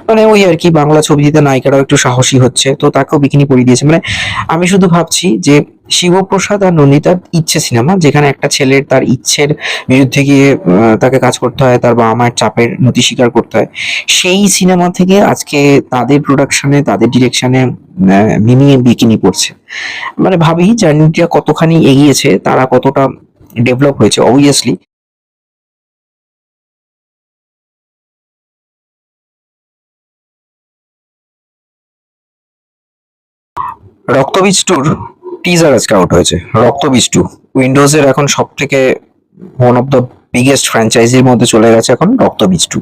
মানে ওই আর কি, বাংলা ছবিতে নায়িকারাও একটু সাহসী হচ্ছে, তো তাকেও বিকিনি পরিয়ে দিয়েছে। মানে আমি শুধু ভাবছি যে শিবপ্রসাদ আর নন্দিতার ইচ্ছে সিনেমা, যেখানে একটা ছেলের তার ইচ্ছের বিরুদ্ধে গিয়ে তাকে কাজ করতে হয়, তার বাবা মায়ের চাপের নতি স্বীকার করতে হয়, সেই সিনেমা থেকে আজকে তাদের প্রোডাকশনে, তাদের ডিরেকশনে মিমি বিকিনি পড়ছে। মানে ভাবি জার্নিটা কতখানি এগিয়েছে, তারা কতটা ডেভেলপ হয়েছে। অবভিয়াসলি রক্তবীজ টুর টিজার আজকে আউট হয়েছে। রক্তবীজ টু উইন্ডোজের এখন সব থেকে ওয়ান অফ দ্য বিগেস্ট ফ্র্যাঞ্চাইজির মধ্যে চলে গেছে এখন রক্তবীজ টু।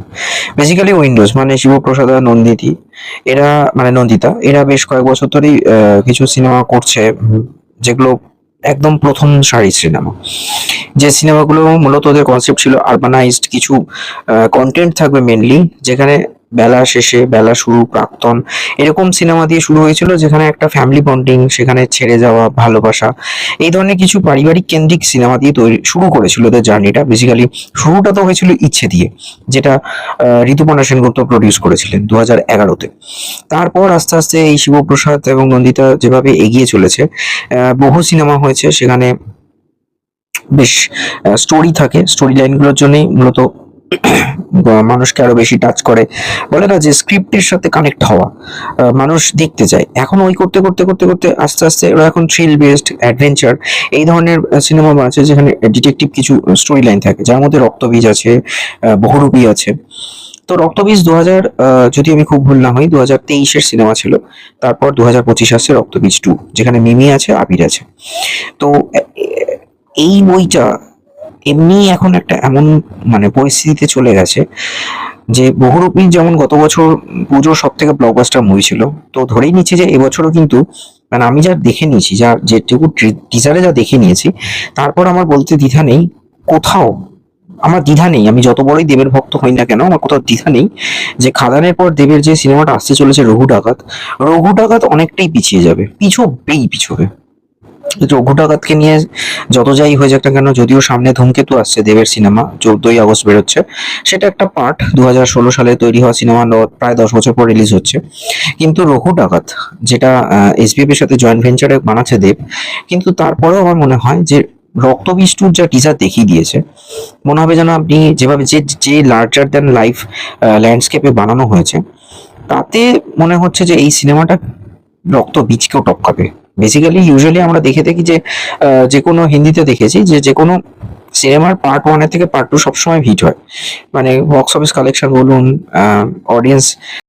বেসিক্যালি উইন্ডোজ মানে শিবপ্রসাদ আর নন্দিতি, এরা মানে নন্দিতা, এরা বেশ কয়েক বছর ধরেই কিছু সিনেমা করছে, যেগুলো একদম প্রথম সারির সিনেমা। যে সিনেমাগুলো মূলত ওদের কনসেপ্ট ছিল আরবানাইজড কিছু কন্টেন্ট থাকবে মেনলি, যেখানে বেলা শেষে বেলা শুরু প্রাক্তন, এরকম সিনেমা দিয়ে শুরু হয়েছিল, যেখানে একটা ফ্যামিলি বন্ডিং, সেখানে ছেড়ে যাওয়া ভালোবাসা, এই ধরনের কিছু পারিবারিক কেন্দ্রিক সিনেমা দিয়ে তৈরি শুরু করেছিল ওদের জার্নিটা। বেসিক্যালি শুরুটা তো হয়েছিল ইচ্ছে দিয়ে, যেটা ঋতুপর্ণা সেনগুপ্ত প্রডিউস করেছিলেন 2011-তে। তারপর আস্তে আস্তে এই শিবপ্রসাদ এবং নন্দিতা যেভাবে এগিয়ে চলেছে, বহু সিনেমা হয়েছে, সেখানে বেশ স্টোরি থাকে, স্টোরি লাইনগুলোর জন্যই মূলত মানুষকে আরো বেশি টাচ করে। বলে না যে স্ক্রিপ্টের সাথে কানেক্ট হওয়া, মানুষ দেখতে চায়। এখন ওই করতে করতে করতে করতে আস্তে আস্তে ওরা এখন থ্রিল বেসড অ্যাডভেঞ্চার এই ধরনের সিনেমা বানাচ্ছে, যেখানে ডিটেকটিভ কিছু স্টোরি লাইন থাকে, যার মধ্যে রক্তবীজ আছে, বহুরূপী আছে। তো রক্তবীজ 2000, যদি আমি খুব ভুল না হই, 2023-এর সিনেমা ছিল। তারপর 2025 আসছে রক্তবীজ টু, যেখানে মিমি আছে, আবির আছে। তো এই বইটা এমনি এখন একটা এমন মানে পরিস্থিতিতে চলে গেছে যে বহুরূপী যেমন গত বছর পুজোর সব থেকে ব্লকবাস্টার মুভি ছিল, তো ধরেই নিচ্ছি যে এবছরও কিন্তু, মানে আমি যা দেখে নিয়েছি, যা যেটুকু টিজারে যা দেখে নিয়েছি, তারপর আমার বলতে দ্বিধা নেই, কোথাও আমার দ্বিধা নেই, আমি যত বড়ই দেবের ভক্ত হই না কেন, আমার কোথাও দ্বিধা নেই যে খাদানের পর দেবের যে সিনেমাটা আসতে চলেছে রঘু ডাকাত, রঘু ডাকাত অনেকটাই পিছিয়ে যাবে, পিছবে। রঘু ডাকাতকে নিয়ে যত যাই হয়ে যাক না কেন, যদিও সামনে ধূমকেতু আসছে দেবের সিনেমা, 14ই আগস্ট বেরোচ্ছে, সেটা একটা পার্ট, 2016 সালে তৈরি হওয়া সিনেমা, প্রায় 10 বছর পর রিলিজ হচ্ছে। কিন্তু রঘু ডাকাত, যেটা এসবিএফ এর সাথে জয়েন্ট ভেঞ্চারে বানাচ্ছে দেব, কিন্তু তারপরেও আমার মনে হয় যে রক্তবীজ টুর যা টিজার দেখিয়ে দিয়েছে, মনে হবে যেন আপনি যেভাবে যে যে লার্জার দ্যান লাইফ ল্যান্ডস্কেপে বানানো হয়েছে, তাতে মনে হচ্ছে যে এই সিনেমাটা রক্তবীজকেও টপকাবে। বেসিক্যালি ইউজুয়ালি আমরা দেখে থাকি যে যে কোনো হিন্দিতে দেখেছি যে যে কোনো সিনেমার পার্ট 1 থেকে পার্ট 2 সবসময় হিট হয়, মানে বক্স অফিস কালেকশন বলুন, অডিয়েন্স